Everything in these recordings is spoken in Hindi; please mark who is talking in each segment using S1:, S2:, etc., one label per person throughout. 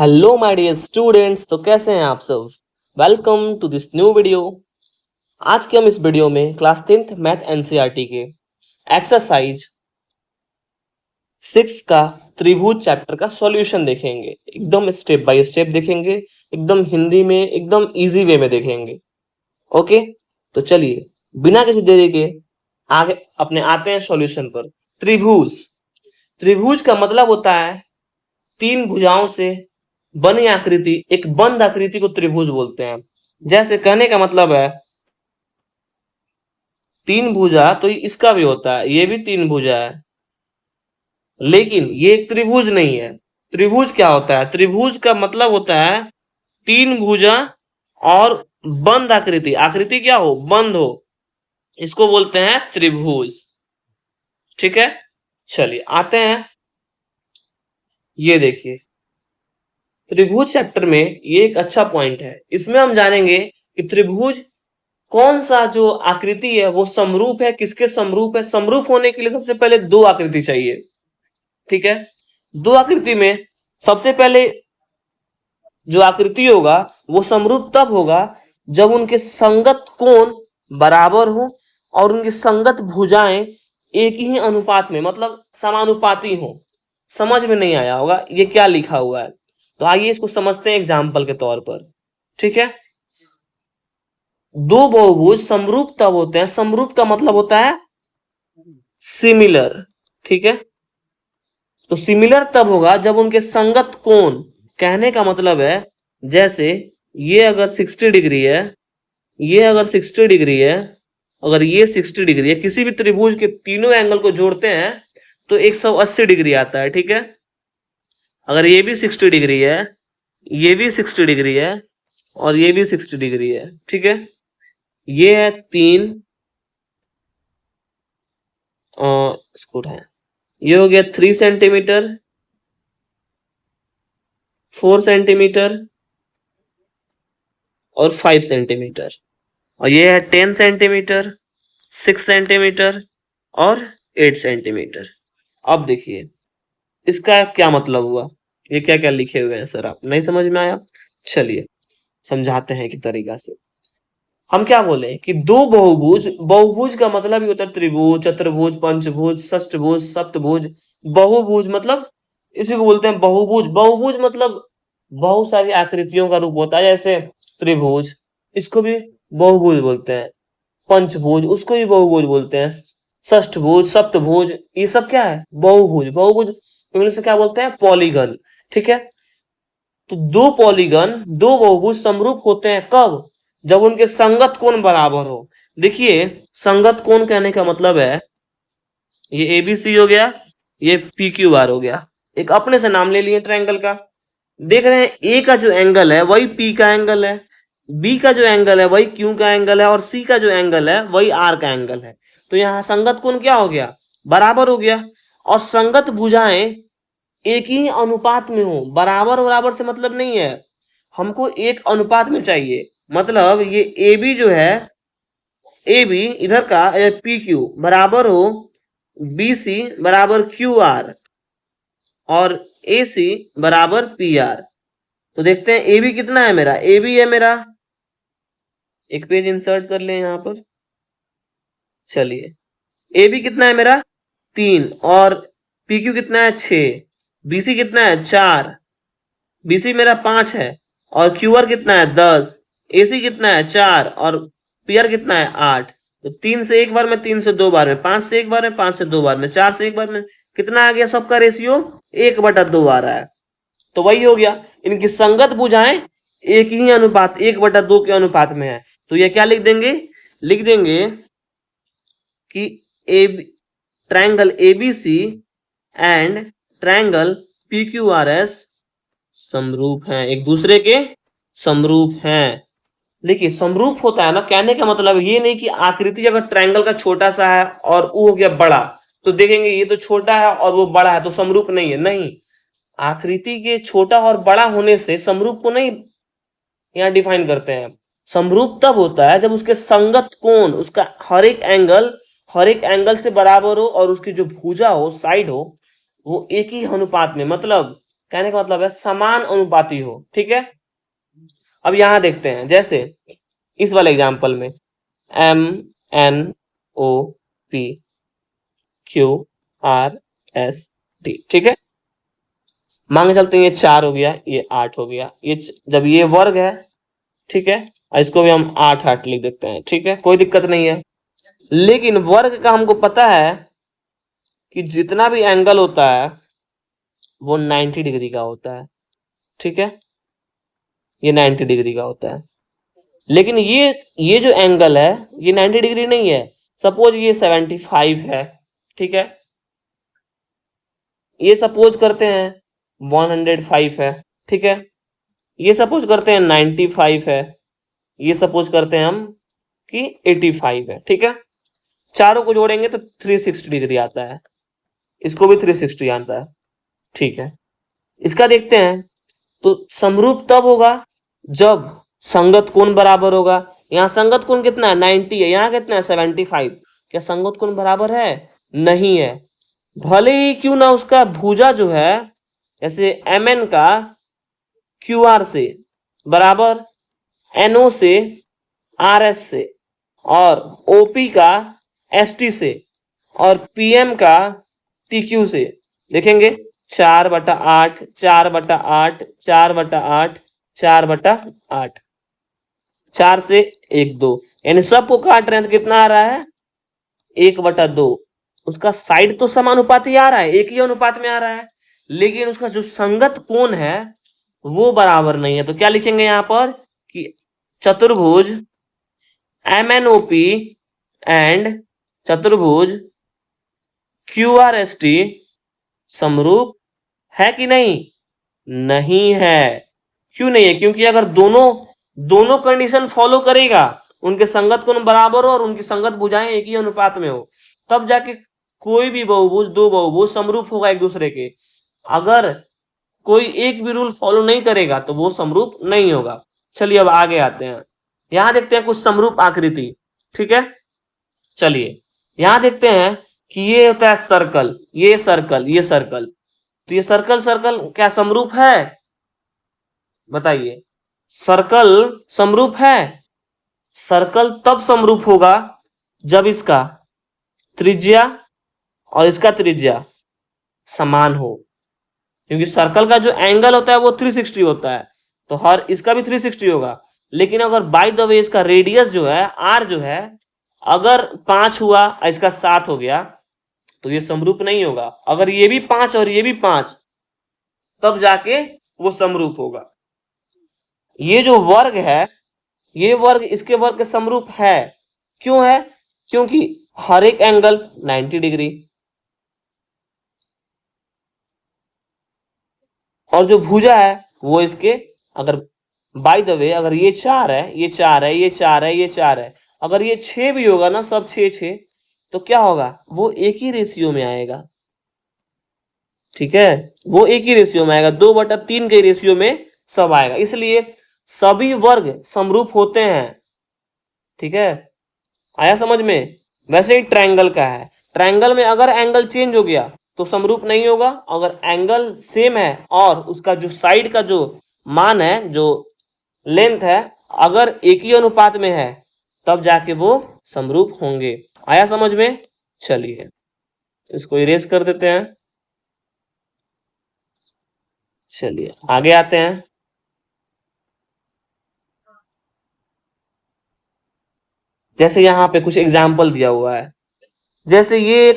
S1: हेलो माय डियर स्टूडेंट्स, तो कैसे हैं आप सब। Welcome to this new video. आज के हम इस वीडियो में क्लास 10th मैथ एनसीईआरटी के एक्सरसाइज 6 का त्रिभुज चैप्टर का सॉल्यूशन देखेंगे। एकदम स्टेप बाय स्टेप देखेंगे, एकदम हिंदी में, एकदम इजी वे में देखेंगे। ओके, तो चलिए बिना किसी देरी के आगे अपने आते हैं सॉल्यूशन पर। त्रिभुज त्रिभुज का मतलब होता है तीन भुजाओं से बनी आकृति। एक बंद आकृति को त्रिभुज बोलते हैं। जैसे कहने का मतलब है तीन भुजा, तो इसका भी होता है, ये भी तीन भुजा है, लेकिन ये एक त्रिभुज नहीं है। त्रिभुज क्या होता है? त्रिभुज का मतलब होता है तीन भुजा और बंद आकृति। आकृति क्या हो? बंद हो, इसको बोलते हैं त्रिभुज। ठीक है, चलिए आते हैं। ये देखिए, त्रिभुज चैप्टर में ये एक अच्छा पॉइंट है। इसमें हम जानेंगे कि त्रिभुज कौन सा जो आकृति है वो समरूप है, किसके समरूप है। समरूप होने के लिए सबसे पहले दो आकृति चाहिए। ठीक है, दो आकृति में सबसे पहले जो आकृति होगा वो समरूप तब होगा जब उनके संगत कोण बराबर हो और उनकी संगत भुजाएं एक ही अनुपात में, मतलब समानुपाती हो। समझ में नहीं आया होगा ये क्या लिखा हुआ है, तो आइए इसको समझते हैं एग्जाम्पल के तौर पर। ठीक है, दो बहुभुज समरूप तब होते हैं, समरूप का मतलब होता है सिमिलर। ठीक है, तो सिमिलर तब होगा जब उनके संगत कोण, कहने का मतलब है जैसे ये अगर 60 डिग्री है, ये अगर 60 डिग्री है, अगर ये 60 डिग्री है, किसी भी त्रिभुज के तीनों एंगल को जोड़ते हैं तो 180 डिग्री आता है। ठीक है, अगर ये भी 60 डिग्री है, ये भी 60 डिग्री है और ये भी 60 डिग्री है। ठीक है, ये है तीन इसको है, ये हो गया 3 सेंटीमीटर, 4 सेंटीमीटर और 5 सेंटीमीटर, और ये है 10 सेंटीमीटर, 6 सेंटीमीटर और 8 सेंटीमीटर। अब देखिए इसका क्या मतलब हुआ, ये क्या क्या लिखे हुए हैं सर, आप नहीं समझ में आया? चलिए समझाते हैं एक तरीका से। हम क्या बोले कि दो बहुभुज, बहुभुज का मतलब ही होता है त्रिभुज, चतुर्भुज, पंचभुज, षष्ठभुज, सप्तभुज। बहुभुज मतलब इसी को बोलते हैं बहुभुज। बहुभुज मतलब बहुत सारी आकृतियों का रूप होता है, जैसे त्रिभुज, इसको भी बहुभुज बोलते हैं। पंचभुज, उसको भी बहुभुज बोलते हैं। षष्ठभुज, सप्तभुज, ये सब क्या है? बहुभुज। बहुभुज इंग्लिश से क्या बोलते हैं? पॉलीगन। ठीक है, तो दो पॉलीगन, दो बहुभुज समरूप होते हैं कब? जब उनके संगत कोण बराबर हो। देखिए संगत कोण कहने का मतलब है ये एबीसी हो गया, ये पी क्यू आर हो गया। एक अपने से नाम ले लिए ट्रायंगल का। देख रहे हैं ए का जो एंगल है वही पी का एंगल है, बी का जो एंगल है वही क्यू का एंगल है, और सी का जो एंगल है वही आर का एंगल है। तो यहाँ संगत कोण क्या हो गया? बराबर हो गया। और संगत भुजाएं एक ही अनुपात में हो। बराबर बराबर से मतलब नहीं है, हमको एक अनुपात में चाहिए। मतलब ये ए बी जो है, ए बी इधर का पी क्यू बराबर हो बी सी बराबर क्यू आर और ए सी बराबर पी आर। तो देखते हैं ए बी कितना है मेरा। ए बी है मेरा, एक पेज इंसर्ट कर ले यहां पर। चलिए ए बी कितना है मेरा? 3, और पी क्यू कितना है? 6, बीसी कितना है? 4, बीसी मेरा 5 है, और क्यू आर कितना है? 10, एसी कितना है? 4, और पी आर कितना है? 8। तो 3 से एक बार में, 3 से दो बार में, 5 से एक बार में, 5 से दो बार में, 4 से एक बार में, कितना आ गया? सबका रेशियो 1/2 आ रहा है। तो वही हो गया, इनकी संगत भुजाएं एक ही अनुपात 1/2 के अनुपात में है। तो ये क्या लिख देंगे? लिख देंगे कि ए triangle ABC and triangle PQRS समरूप हैं, एक दूसरे के समरूप हैं। देखिए समरूप होता है ना, कहने का मतलब ये नहीं कि आकृति अगर ट्रायंगल का छोटा सा है और वो हो गया बड़ा तो देखेंगे ये तो छोटा है और वो बड़ा है तो समरूप नहीं है। नहीं, आकृति के छोटा और बड़ा होने से समरूप को नहीं यहाँ डिफाइन करते हैं। समरूप तब होता है जब उसके संगत कोण, उसका हर एक एंगल से बराबर हो और उसकी जो भुजा हो, साइड हो, वो एक ही अनुपात में, मतलब कहने का मतलब है समान अनुपाती हो, ठीक है। अब यहां देखते हैं, जैसे इस वाले एग्जांपल में MNO QRST, ठीक है। मान के चलते हैं ये 4 हो गया, ये 8 हो गया, जब ये वर्ग है, ठीक है, और इसको भी हम 8 लिख देते हैं, ठीक है, कोई दिक्कत नहीं है। लेकिन वर्ग का हमको पता है कि जितना भी एंगल होता है वो 90 डिग्री का होता है, ठीक है, ये 90 डिग्री का होता है। लेकिन ये जो एंगल है ये 90 डिग्री नहीं है। सपोज ये 75 है, ठीक है, ये सपोज करते हैं 105 है, ठीक है, ये सपोज करते हैं 95 है, ये सपोज करते हैं हम कि 85 है, ठीक है। चारों को जोड़ेंगे तो 360 डिग्री आता है, इसको भी 360 आता है, ठीक है। इसका देखते हैं, तो समरूप तब होगा जब संगत कोण बराबर होगा। यहाँ संगत कोण कितना है 90 है, यहाँ कितना है 75। क्या संगत कोण बराबर है? नहीं है। भले ही क्यों ना उसका भुजा जो है, जैसे MN का QR से बराबर NO से RS से, और OP का ST से, और PM का TQ से, देखेंगे 4/8, 4/8, 4/8, 4/8, 4 से 1 2, यानी सबको काट रहे हैं तो कितना आ रहा है 1/2। उसका साइड तो समानुपाती आ रहा है, एक ही अनुपात में आ रहा है, लेकिन उसका जो संगत कोण है वो बराबर नहीं है। तो क्या लिखेंगे यहां पर कि चतुर्भुज MNOP एंड चतुर्भुज QRST समरूप है कि नहीं? नहीं है। क्यों नहीं है? क्योंकि अगर दोनों कंडीशन फॉलो करेगा, उनके संगत कोण बराबर हो और उनकी संगत भुजाएं एक ही अनुपात में हो, तब जाके कोई भी बहुभुज, दो बहुभुज समरूप होगा एक दूसरे के। अगर कोई एक भी रूल फॉलो नहीं करेगा तो वो समरूप नहीं होगा। चलिए अब आगे आते हैं, यहां देखते हैं कुछ समरूप आकृति, ठीक है। चलिए यहां देखते हैं कि ये होता है सर्कल, ये सर्कल, ये सर्कल, तो ये सर्कल सर्कल क्या समरूप है? बताइए, सर्कल समरूप है? सर्कल तब समरूप होगा जब इसका त्रिज्या और इसका त्रिज्या समान हो, क्योंकि सर्कल का जो एंगल होता है वो 360 होता है, तो हर इसका भी 360 होगा। लेकिन अगर बाय द वे इसका रेडियस जो है R जो है अगर 5 हुआ और इसका 7 हो गया तो ये समरूप नहीं होगा। अगर ये भी 5 और ये भी 5 तब जाके वो समरूप होगा। ये जो वर्ग है, ये वर्ग इसके वर्ग के समरूप है। क्यों है? क्योंकि हर एक एंगल 90 डिग्री, और जो भुजा है वो इसके, अगर बाय द वे अगर ये 4 है, ये 4 है, ये 4 है, ये 4 है, अगर ये 6 भी होगा ना, सब 6 6, तो क्या होगा? वो एक ही रेशियो में आएगा, ठीक है, वो एक ही रेशियो में आएगा, 2/3 के रेशियो में सब आएगा। इसलिए सभी वर्ग समरूप होते हैं, ठीक है। आया समझ में? वैसे ही ट्रायंगल का है, ट्रायंगल में अगर एंगल चेंज हो गया तो समरूप नहीं होगा। अगर एंगल सेम है और उसका जो साइड का जो मान है, जो लेंथ है, अगर एक ही अनुपात में है तब जाके वो समरूप होंगे। आया समझ में? चलिए इसको इरेज कर देते हैं। चलिए आगे आते हैं। जैसे यहाँ पे कुछ एग्जाम्पल दिया हुआ है, जैसे ये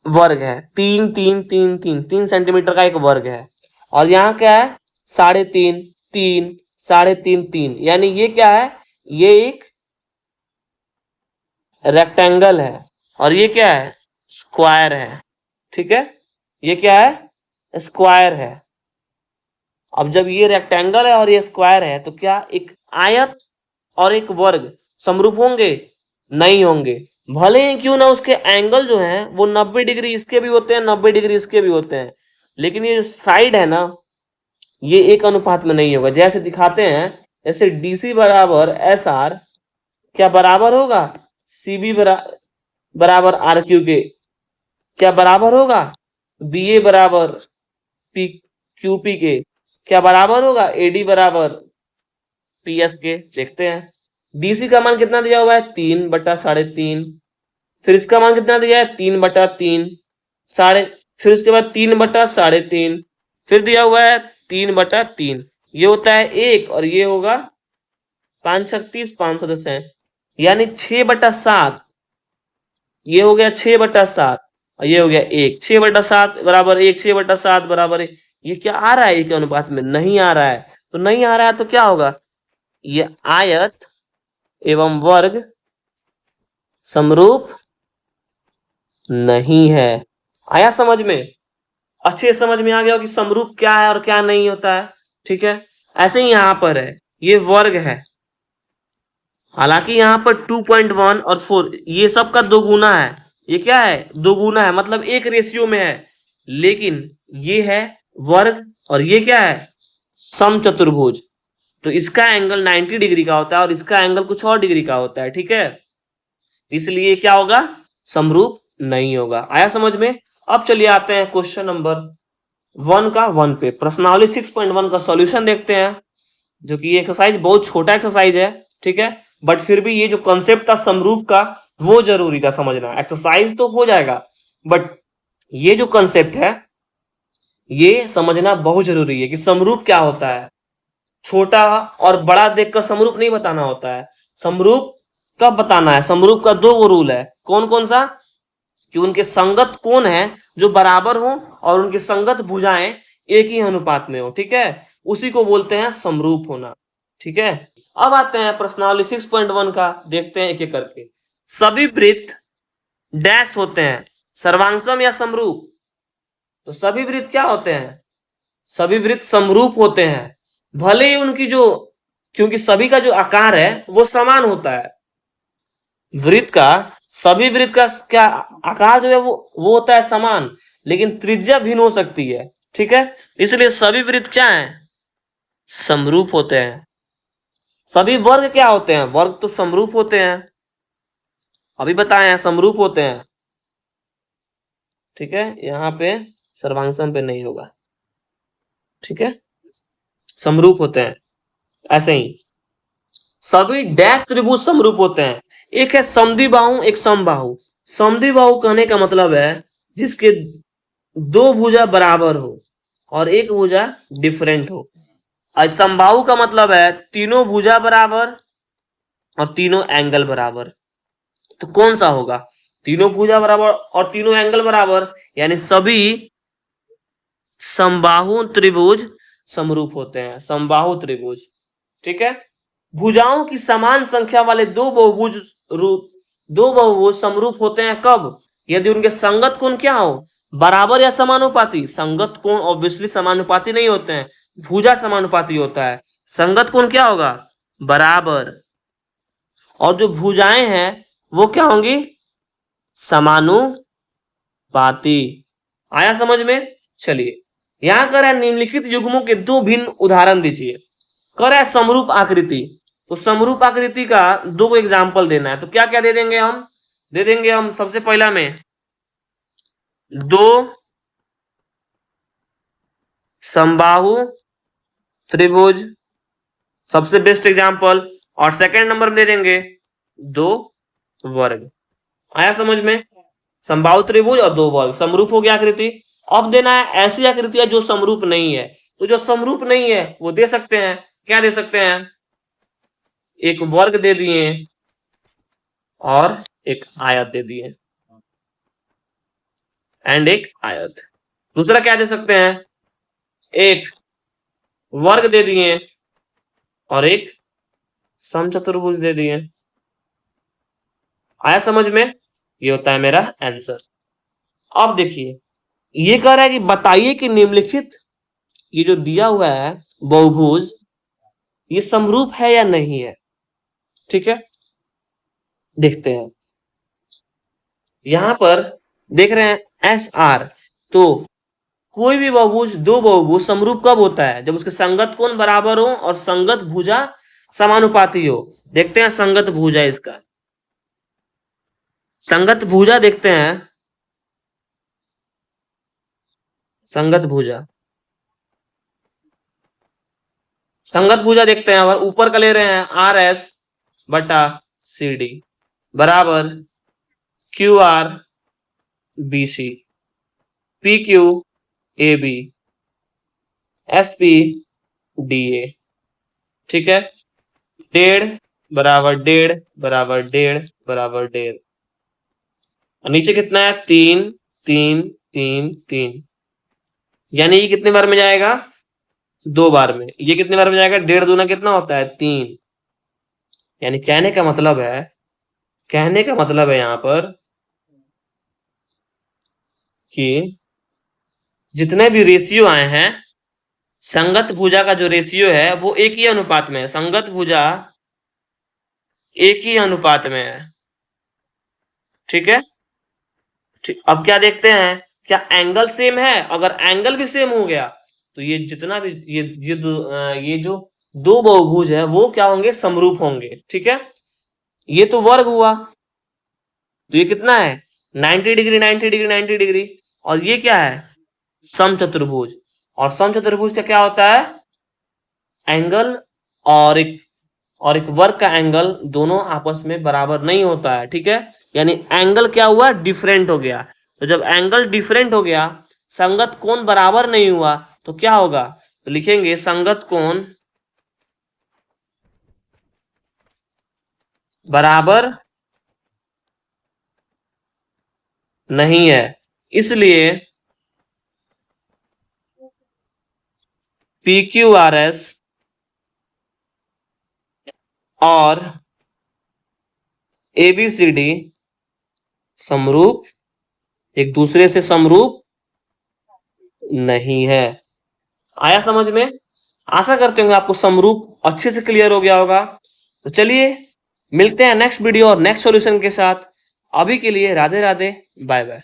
S1: वर्ग है 3 का एक वर्ग है, और यहाँ क्या है 3.5 3 3.5 3, यानी ये क्या है? ये एक रेक्टेंगल है और ये क्या है? स्क्वायर है, ठीक है, ये क्या है? स्क्वायर है। अब जब ये रेक्टेंगल है और ये स्क्वायर है तो क्या एक आयत और एक वर्ग समरूप होंगे? नहीं होंगे। भले ही क्यों ना उसके एंगल जो है वो 90 डिग्री इसके भी होते हैं, 90 डिग्री इसके भी होते हैं, लेकिन ये जो साइड है ना, ये एक अनुपात में नहीं होगा। जैसे दिखाते हैं, जैसे DC बराबर SR क्या बराबर होगा CB बराबर RQ के? क्या बराबर होगा? BA बराबर क्यूपी के क्या बराबर होगा, एडी बराबर पीएस के। देखते हैं, डीसी का मान कितना दिया हुआ है, 3/3.5। फिर इसका मान कितना दिया है, 3/3 साढ़े, फिर उसके बाद 3/3.5, फिर दिया हुआ है 3/3। ये होता है 1 और ये होगा 5 36 510 है, यानी 6/7। ये हो गया 6/7 और ये हो गया 1। 6/7 बराबर 1, 6/7 बराबर 1। ये क्या आ रहा है, एक अनुपात में नहीं आ रहा है। तो नहीं आ रहा है तो क्या होगा, ये आयत एवं वर्ग समरूप नहीं है। आया समझ में, अच्छे समझ में आ गया कि समरूप क्या है और क्या नहीं होता है। ठीक है, ऐसे ही यहां पर है, ये वर्ग है, हालांकि यहाँ पर 2.1 और 4 ये सब का दोगुना है। ये क्या है, दोगुना है, मतलब एक रेशियो में है। लेकिन ये है वर्ग और ये क्या है, समचतुर्भुज। तो इसका एंगल 90 डिग्री का होता है और इसका एंगल कुछ और डिग्री का होता है। ठीक है, इसलिए क्या होगा, समरूप नहीं होगा। आया समझ में। अब चलिए आते हैं क्वेश्चन नंबर 1 पे, प्रश्नावली 6.1 का सॉल्यूशन देखते हैं। जो कि ये एक्सरसाइज बहुत छोटा एक्सरसाइज है, ठीक है, बट फिर भी ये जो कॉन्सेप्ट था समरूप का वो जरूरी था समझना। एक्सरसाइज तो हो जाएगा बट ये जो कॉन्सेप्ट है ये समझना बहुत जरूरी है कि समरूप क्या होता है। छोटा और बड़ा देखकर समरूप नहीं बताना होता है। समरूप कब बताना है, समरूप का दो रूल है। कौन कौन सा, कि उनके संगत कोण है जो बराबर हो और उनकी संगत भुजाएं एक ही अनुपात में हो। ठीक है, उसी को बोलते हैं समरूप होना। ठीक है, अब आते हैं प्रश्नावली 6.1 का, देखते हैं एक एक करके। सभी वृत्त डैश होते हैं, सर्वांगसम या समरूप। तो सभी वृत्त क्या होते हैं, सभी वृत्त समरूप होते हैं, भले ही उनकी जो, क्योंकि सभी का जो आकार है वो समान होता है। वृत्त का, सभी वृत्त का क्या आकार जो है वो होता है समान, लेकिन त्रिज्या भिन्न हो सकती है। ठीक है, इसलिए सभी वृत्त क्या है, समरूप होते हैं। सभी वर्ग क्या होते हैं, वर्ग तो समरूप होते हैं, अभी बताए हैं समरूप होते हैं। ठीक है, यहाँ पे सर्वांगसम पे नहीं होगा। ठीक है, समरूप होते हैं। ऐसे ही सभी डैश त्रिभुज समरूप होते हैं। एक है समद्विबाहु, एक समबाहु। समद्विबाहु कहने का मतलब है जिसके दो भुजा बराबर हो और एक भुजा डिफरेंट हो। और समबाहु का मतलब है तीनों भुजा बराबर और तीनों एंगल बराबर। तो कौन सा होगा, तीनों भुजा बराबर और तीनों एंगल बराबर, यानी सभी समबाहु त्रिभुज समरूप होते हैं, समबाहु त्रिभुज। ठीक है, भुजाओं की समान संख्या वाले दो बहुभुज समरूप होते हैं कब, यदि उनके संगत कोण क्या हो, बराबर या समानुपाती। संगत कोण ऑब्वियसली समानुपाती नहीं होते हैं, भुजा समानुपाती होता है। संगत कोण क्या होगा, बराबर, और जो भुजाएं हैं वो क्या होंगी, समानुपाती। आया समझ में। चलिए, यहां कर है निम्नलिखित युग्मों के दो भिन्न उदाहरण दीजिए। कर है समरूप आकृति, तो समरूप आकृति का दो एग्जाम्पल देना है। तो क्या क्या दे देंगे हम, दे देंगे हम सबसे पहला में दो समबाहु त्रिभुज, सबसे बेस्ट एग्जाम्पल, और सेकंड नंबर में दे देंगे दो वर्ग। आया समझ में, समबाहु त्रिभुज और दो वर्ग, समरूप हो गया आकृति। अब देना है ऐसी आकृतियां जो समरूप नहीं है। तो जो समरूप नहीं है वो दे सकते हैं, क्या दे सकते हैं, एक वर्ग दे दिए और एक आयत दे दिए, एंड एक आयत। दूसरा क्या दे सकते हैं, एक वर्ग दे दिए और एक समचतुर्भुज दे दिए। आया समझ में, ये होता है मेरा आंसर। अब देखिए, ये कह रहा है कि बताइए कि निम्नलिखित ये जो दिया हुआ है बहुभुज ये समरूप है या नहीं है। ठीक है, देखते हैं, यहां पर देख रहे हैं एस आर। तो कोई भी बहुभुज, दो बहुभुज समरूप कब होता है, जब उसके संगत कोण बराबर हो और संगत भुजा समानुपाती हो। देखते हैं संगत भुजा, इसका संगत भुजा देखते हैं, संगत भुजा संगत भुजा देखते हैं, अगर ऊपर का ले रहे हैं आर एस बटा सी डी बराबर Q R B C, P Q A B, S P D A. ठीक है, डेढ़ बराबर डेढ़ बराबर डेढ़ बराबर डेढ़, और नीचे कितना है, तीन तीन तीन तीन, यानी ये कितने बार में जाएगा, 2 बार में। ये कितने बार में जाएगा, डेढ़ दूना कितना होता है, 3। यानी कहने का मतलब है यहां पर कि जितने भी रेशियो आए हैं, संगत भुजा का जो रेशियो है वो एक ही अनुपात में है, संगत भुजा एक ही अनुपात में है। ठीक है, ठीक। अब क्या देखते हैं, क्या एंगल सेम है, अगर एंगल भी सेम हो गया तो ये जितना भी ये जो दो बहुभुज है वो क्या होंगे, समरूप होंगे। ठीक है, ये तो वर्ग हुआ, तो ये कितना है, 90 डिग्री 90 डिग्री 90 डिग्री, और ये क्या है, समचतुर्भुज। और समचतुर्भुज का क्या होता है, एंगल और एक वर्ग का एंगल दोनों आपस में बराबर नहीं होता है। ठीक है, यानी एंगल क्या हुआ, डिफरेंट हो गया। तो जब एंगल डिफरेंट हो गया, संगत कोण बराबर नहीं हुआ, तो क्या होगा, तो लिखेंगे संगत कोण बराबर नहीं है, इसलिए पी क्यू आर एस और ए बी सी डी समरूप, एक दूसरे से समरूप नहीं है। आया समझ में, आशा करते होंगे आपको समरूप अच्छे से क्लियर हो गया होगा। तो चलिए मिलते हैं नेक्स्ट वीडियो और नेक्स्ट सॉल्यूशन के साथ। अभी के लिए राधे राधे, बाय बाय।